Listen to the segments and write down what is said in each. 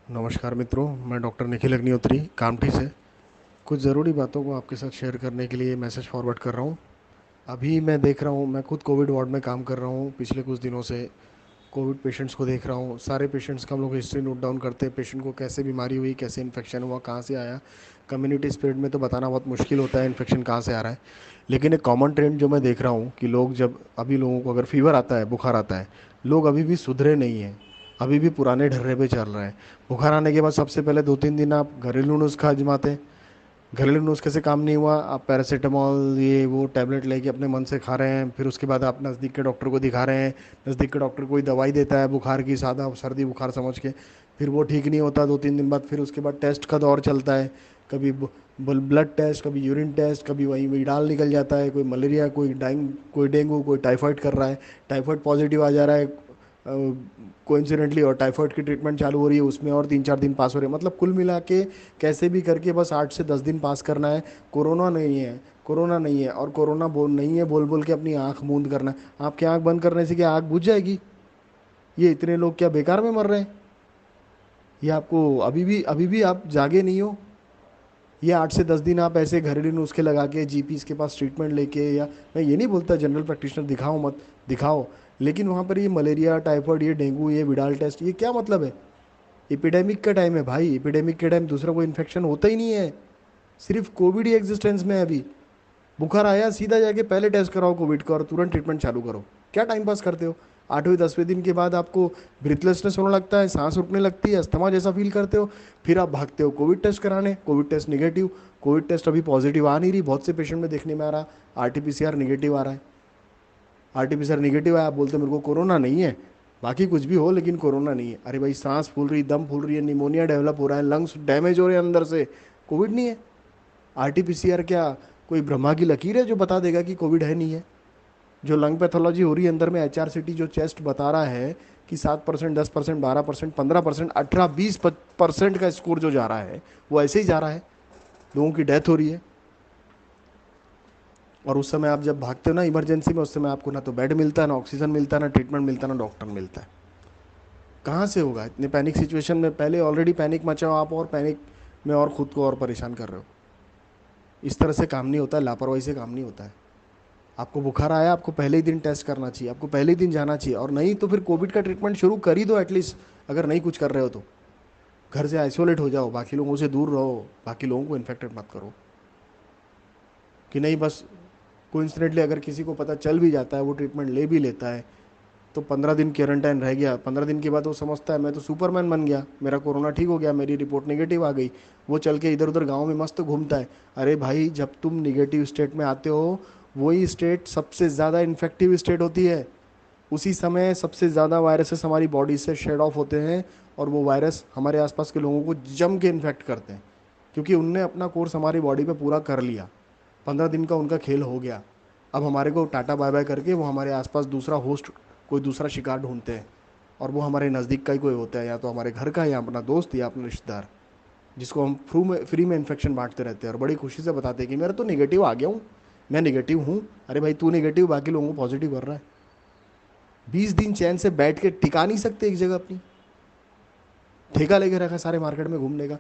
नमस्कार मित्रों, मैं डॉक्टर निखिल अग्निहोत्री कामठी से कुछ ज़रूरी बातों को आपके साथ शेयर करने के लिए मैसेज फॉरवर्ड कर रहा हूँ। अभी मैं देख रहा हूँ, मैं खुद कोविड वार्ड में काम कर रहा हूँ। पिछले कुछ दिनों से कोविड पेशेंट्स को देख रहा हूँ। सारे पेशेंट्स का हम लोग हिस्ट्री नोट डाउन करते हैं, पेशेंट को कैसे बीमारी हुई, कैसे इन्फेक्शन हुआ, कहाँ से आया। कम्युनिटी स्प्रेड में तो बताना बहुत मुश्किल होता है इन्फेक्शन कहाँ से आ रहा है, लेकिन एक कॉमन ट्रेंड जो मैं देख रहा हूँ कि लोग जब अभी लोगों को अगर फीवर आता है, बुखार आता है, लोग अभी भी सुधरे नहीं हैं, अभी भी पुराने ढर्रे पे चल रहे हैं। बुखार आने के बाद सबसे पहले 2-3 दिन आप घरेलू नुस्खा आजमाते हैं। घरेलू नुस्खे से काम नहीं हुआ, आप पैरासीटामॉल ये वो टैबलेट लेके अपने मन से खा रहे हैं। फिर उसके बाद आप नज़दीक के डॉक्टर को दिखा रहे हैं। नज़दीक के डॉक्टर कोई दवाई देता है बुखार की, सादा सर्दी बुखार समझ के। फिर वो ठीक नहीं होता 2-3 दिन बाद। फिर उसके बाद टेस्ट का दौर चलता है। कभी ब्लड टेस्ट, कभी यूरिन टेस्ट, कभी वही विडाल निकल जाता है। कोई मलेरिया, कोई डेंगू, कोई टाइफाइड कर रहा है, टाइफाइड पॉजिटिव आ जा रहा है कोइंसिडेंटली, और टाइफाइड की ट्रीटमेंट चालू हो रही है, उसमें और 3-4 दिन पास हो रहे हैं। मतलब कुल मिला के कैसे भी करके बस 8 से 10 दिन पास करना है। कोरोना नहीं है, कोरोना नहीं है, और कोरोना बोल नहीं है बोल बोल के अपनी आंख मूंद करना है। आपकी आंख बंद करने से क्या आंख बुझ जाएगी? ये इतने लोग क्या बेकार में मर रहे हैं? ये आपको अभी भी आप जागे नहीं हो? ये 8 से 10 दिन आप ऐसे घरेलू नुस्खे लगा के जीपीस के पास ट्रीटमेंट लेके, या मैं ये नहीं बोलता जनरल प्रैक्टिशनर दिखाओ मत, दिखाओ, लेकिन वहाँ पर ये मलेरिया, टाइफाइड, ये डेंगू, ये विडाल टेस्ट, ये क्या मतलब है? एपिडेमिक का टाइम है भाई, एपिडेमिक के टाइम दूसरा कोई इन्फेक्शन होता ही नहीं है। सिर्फ कोविड ही एग्जिस्टेंस में है अभी। बुखार आया, सीधा जाके पहले टेस्ट कराओ कोविड का और तुरंत ट्रीटमेंट चालू करो। क्या टाइम पास करते हो? 8वें 10वें दिन के बाद आपको ब्रीथलेसनेस होने लगता है, सांस रुकने लगती है, अस्थमा जैसा फील करते हो। फिर आप भागते हो कोविड टेस्ट कराने, Covid test negative. Covid test अभी पॉजिटिव आ नहीं रही, बहुत से पेशेंट में देखने में आ रहा। आरटीपीसीआर निगेटिव आ रहा है। आरटीपीसीआर निगेटिव आया, आप बोलते मेरे को कोरोना नहीं है, बाकी कुछ भी हो लेकिन कोरोना नहीं है। अरे भाई, सांस फूल रही, दम फूल रही है, निमोनिया डेवलप हो रहा है, लंग्स डैमेज हो रहे हैं अंदर से, कोविड नहीं है। आरटीपीसीआर क्या कोई ब्रह्मा की लकीर है जो बता देगा कि कोविड है नहीं है? जो लंग पैथोलॉजी हो रही है अंदर में, एचआरसीटी जो चेस्ट बता रहा है कि 7%, 10%, 12%, 15%, 18-20% का स्कोर जो जा रहा है, वो ऐसे ही जा रहा है। लोगों की डेथ हो रही है। और उस समय आप जब भागते हो ना इमरजेंसी में, उस समय आपको ना तो बेड मिलता है, ना ऑक्सीजन मिलता है, ना ट्रीटमेंट मिलता है, ना डॉक्टर मिलता है। कहाँ से होगा इतने पैनिक सिचुएशन में? पहले ऑलरेडी पैनिक मचाओ आप, और पैनिक में और खुद को और परेशान कर रहे हो। इस तरह से काम नहीं होता है, लापरवाही से काम नहीं होता है। आपको बुखार आया, आपको पहले ही दिन टेस्ट करना चाहिए, आपको पहले ही दिन जाना चाहिए। और नहीं तो फिर कोविड का ट्रीटमेंट शुरू कर ही दो एटलीस्ट। अगर नहीं कुछ कर रहे हो तो घर से आइसोलेट हो जाओ, बाकी लोगों से दूर रहो, बाकी लोगों को इन्फेक्टेड मत करो। कि नहीं बस कोइंसिडेंटली अगर किसी को पता चल भी जाता है, वो ट्रीटमेंट ले भी लेता है, तो 15 दिन क्वारंटाइन रह गया, 15 दिन के बाद वो समझता है मैं तो सुपरमैन बन गया, मेरा कोरोना ठीक हो गया, मेरी रिपोर्ट नेगेटिव आ गई। वो चल के इधर उधर गाँव में मस्त घूमता है। अरे भाई, जब तुम निगेटिव स्टेट में आते हो, वही स्टेट सबसे ज़्यादा इन्फेक्टिव स्टेट होती है। उसी समय सबसे ज़्यादा वायरसेस हमारी बॉडी से शेड ऑफ होते हैं, और वो वायरस हमारे आसपास के लोगों को जम के इन्फेक्ट करते हैं, क्योंकि उनने अपना कोर्स हमारी बॉडी पे पूरा कर लिया। 15 दिन का उनका खेल हो गया। अब हमारे को टाटा बाय बाय करके वो हमारे आसपास दूसरा होस्ट, कोई दूसरा शिकार ढूंढते हैं। और वो हमारे नज़दीक का ही कोई होता है, या तो हमारे घर का, या अपना दोस्त, या अपना रिश्तेदार, जिसको हम फ्री में इन्फेक्शन बांटते रहते हैं और बड़ी खुशी से बताते हैं कि मेरा तो निगेटिव आ गया हूँ, मैं निगेटिव हूँ। अरे भाई, तू निगेटिव, बाकी लोगों को पॉजिटिव कर रहा है। 20 दिन चैन से बैठ के टिका नहीं सकते एक जगह अपनी। ठेका लेके रखा है सारे मार्केट में घूमने का।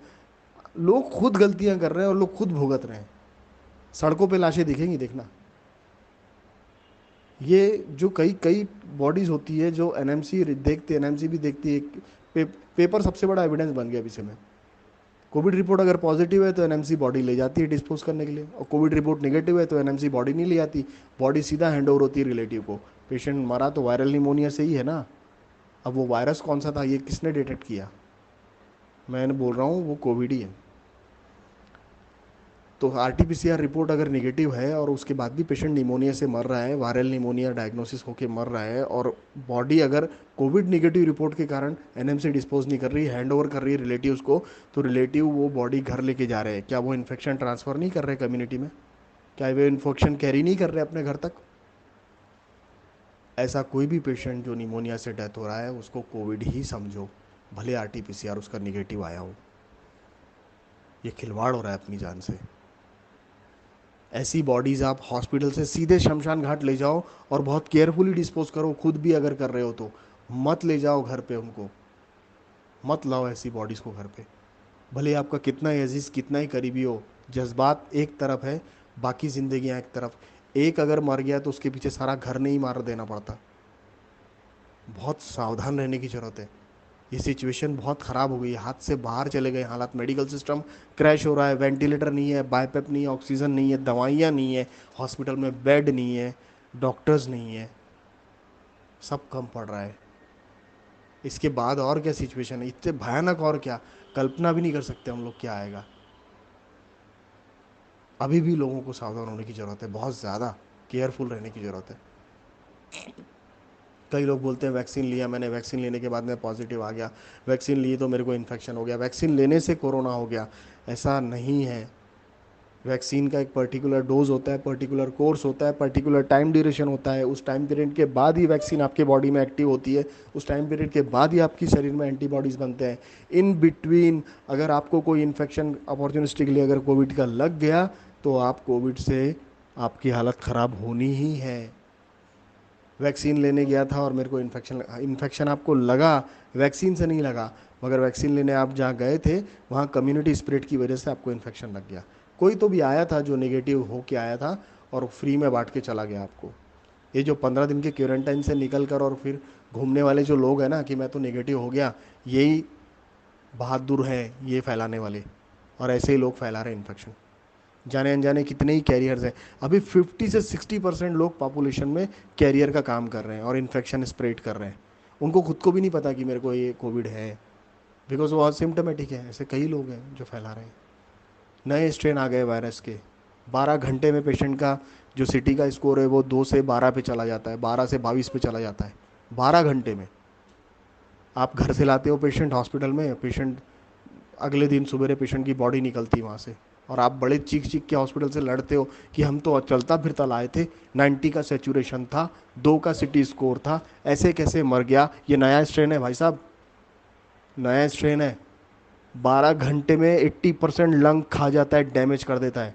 लोग खुद गलतियां कर रहे हैं और लोग खुद भुगत रहे हैं। सड़कों पे लाशें दिखेंगी, देखना। ये जो कई कई बॉडीज होती है जो एनएमसी देखती है, एनएमसी भी देखती है। पेपर सबसे बड़ा एविडेंस बन गया विषय में। कोविड रिपोर्ट अगर पॉजिटिव है तो एनएमसी बॉडी ले जाती है डिस्पोज करने के लिए, और कोविड रिपोर्ट नेगेटिव है तो एनएमसी बॉडी नहीं ले जाती। बॉडी सीधा हैंड ओवर होती है रिलेटिव को। पेशेंट मरा तो वायरल निमोनिया से ही है ना। अब वो वायरस कौन सा था, ये किसने डिटेक्ट किया? मैं बोल रहा हूँ वो कोविड ही है। तो आरटीपीसीआर रिपोर्ट अगर निगेटिव है और उसके बाद भी पेशेंट निमोनिया से मर रहा है, वायरल निमोनिया डायग्नोसिस होकर मर रहा है, और बॉडी अगर कोविड निगेटिव रिपोर्ट के कारण एनएमसी डिस्पोज नहीं कर रही, हैंड ओवर कर रही है रिलेटिव्स को, तो रिलेटिव वो बॉडी घर लेके जा रहे हैं, क्या वो इन्फेक्शन ट्रांसफर नहीं कर रहे कम्युनिटी में? क्या वो इन्फेक्शन कैरी नहीं कर रहे अपने घर तक? ऐसा कोई भी पेशेंट जो निमोनिया से डेथ हो रहा है, उसको कोविड ही समझो, भले आरटीपीसीआर उसका निगेटिव आया हो। ये खिलवाड़ हो रहा है अपनी जान से। ऐसी बॉडीज़ आप हॉस्पिटल से सीधे शमशान घाट ले जाओ, और बहुत केयरफुली डिस्पोज करो, खुद भी अगर कर रहे हो तो। मत ले जाओ घर पे उनको। मत लाओ ऐसी बॉडीज़ को घर पे, भले आपका कितना ही अजीज़ कितना ही करीबी हो। जज्बात एक तरफ है, बाकी ज़िंदगियाँ एक तरफ। एक अगर मर गया तो उसके पीछे सारा घर नहीं मार देना पड़ता। बहुत सावधान रहने की ज़रूरत है। ये सिचुएशन बहुत ख़राब हो गई है, हाथ से बाहर चले गए हालात। मेडिकल सिस्टम क्रैश हो रहा है, वेंटिलेटर नहीं है, बाईपेप नहीं है, ऑक्सीजन नहीं है, दवाइयाँ नहीं है, हॉस्पिटल में बेड नहीं है, डॉक्टर्स नहीं है, सब कम पड़ रहा है। इसके बाद और क्या सिचुएशन है, इससे भयानक और क्या, कल्पना भी नहीं कर सकते हम लोग क्या आएगा। अभी भी लोगों को सावधान होने की ज़रूरत है, बहुत ज़्यादा केयरफुल रहने की ज़रूरत है। कई लोग बोलते हैं वैक्सीन लिया मैंने, वैक्सीन लेने के बाद मैं पॉजिटिव आ गया, वैक्सीन ली तो मेरे को इन्फेक्शन हो गया, वैक्सीन लेने से कोरोना हो गया। ऐसा नहीं है। वैक्सीन का एक पर्टिकुलर डोज होता है, पर्टिकुलर कोर्स होता है, पर्टिकुलर टाइम ड्यूरेशन होता है। उस टाइम पीरियड के बाद ही वैक्सीन आपके बॉडी में एक्टिव होती है, उस टाइम पीरियड के बाद ही आपकी शरीर में एंटीबॉडीज़ बनते हैं। इन बिटवीन अगर आपको कोई इन्फेक्शन अपॉर्चुनिस्टिकली अगर कोविड का लग गया तो आप कोविड से आपकी हालत ख़राब होनी ही है। वैक्सीन लेने गया था और मेरे को इन्फेक्शन आपको लगा, वैक्सीन से नहीं लगा, मगर वैक्सीन लेने आप जहाँ गए थे वहाँ कम्युनिटी स्प्रेड की वजह से आपको इन्फेक्शन लग गया। कोई तो भी आया था जो नेगेटिव हो के आया था और फ्री में बांट के चला गया आपको। ये जो 15 दिन के क्वारंटाइन से निकल कर और फिर घूमने वाले जो लोग हैं ना कि मैं तो नेगेटिव हो गया, यही बहादुर हैं ये फैलाने वाले, और ऐसे ही लोग फैला रहे हैं इन्फेक्शन। जाने अनजाने कितने ही कैरियर्स हैं। अभी 50 से 60% लोग पॉपुलेशन में कैरियर का काम कर रहे हैं और इन्फेक्शन स्प्रेड कर रहे हैं। उनको खुद को भी नहीं पता कि मेरे को ये कोविड है, बिकॉज वो सिम्टोमेटिक है। ऐसे कई लोग हैं जो फैला रहे हैं। नए स्ट्रेन आ गए वायरस के। 12 घंटे में पेशेंट का जो सिटी का स्कोर है वो 2 से 12 पे चला जाता है, 12 से 22 पे चला जाता है। 12 घंटे में आप घर से लाते हो पेशेंट हॉस्पिटल में, पेशेंट अगले दिन सुबह पेशेंट की बॉडी निकलती है वहाँ से, और आप बड़े चीख चीख के हॉस्पिटल से लड़ते हो कि हम तो चलता फिरता लाए थे, 90 का सेचुरेशन था, 2 का सिटी स्कोर था, ऐसे कैसे मर गया। ये नया स्ट्रेन है भाई साहब, नया स्ट्रेन है। 12 घंटे में 80% लंग खा जाता है, डैमेज कर देता है,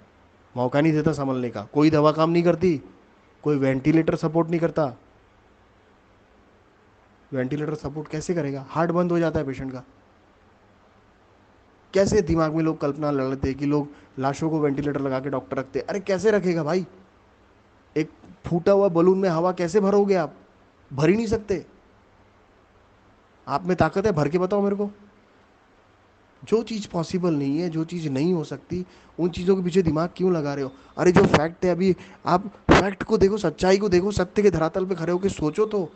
मौका नहीं देता संभलने का। कोई दवा काम नहीं करती, कोई वेंटिलेटर सपोर्ट नहीं करता। वेंटिलेटर सपोर्ट कैसे करेगा, हार्ट बंद हो जाता है पेशेंट का। कैसे दिमाग में लोग कल्पना लड़ते हैं कि लोग लाशों को वेंटिलेटर लगा के डॉक्टर रखते हैं। अरे कैसे रखेगा भाई, एक फूटा हुआ बलून में हवा कैसे भरोगे आप, भर ही नहीं सकते। आप में ताकत है, भर के बताओ मेरे को। जो चीज़ पॉसिबल नहीं है, जो चीज़ नहीं हो सकती, उन चीज़ों के पीछे दिमाग क्यों लगा रहे हो। अरे जो फैक्ट है, अभी आप फैक्ट को देखो, सच्चाई को देखो, सत्य के धरातल पे खड़े होकर सोचो तो।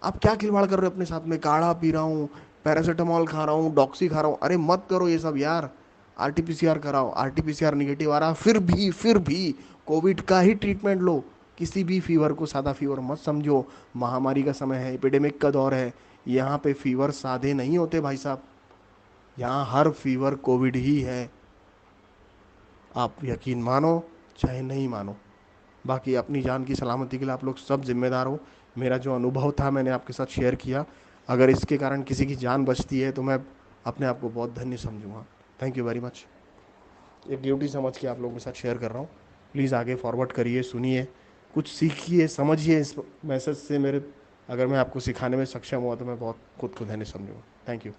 आप क्या खिलवाड़ कर रहे हो अपने साथ में, काढ़ा पी रहा हूँ, पैरासीटामोल खा रहा हूँ, डॉक्सी खा रहा हूँ। अरे मत करो ये सब यार। आरटीपीसीआर कराओ, आरटीपीसीआर निगेटिव आ रहा, फिर भी कोविड का ही ट्रीटमेंट लो। किसी भी फीवर को सादा फीवर मत समझो। महामारी का समय है, एपिडेमिक का दौर है, यहाँ पे फीवर सादे नहीं होते भाई साहब। यहाँ हर फीवर कोविड ही है। आप यकीन मानो चाहे नहीं मानो, बाकी अपनी जान की सलामती के लिए आप लोग सब जिम्मेदार हो। मेरा जो अनुभव था मैंने आपके साथ शेयर किया। अगर इसके कारण किसी की जान बचती है तो मैं अपने आप को बहुत धन्य समझूंगा। Thank you very much. एक ड्यूटी समझ के आप लोगों के साथ शेयर कर रहा हूँ। प्लीज़ आगे फॉरवर्ड करिए, सुनिए, कुछ सीखिए, समझिए इस मैसेज से। मेरे अगर मैं आपको सिखाने में सक्षम हुआ तो मैं बहुत खुद को धन्य समझूंगा। Thank you.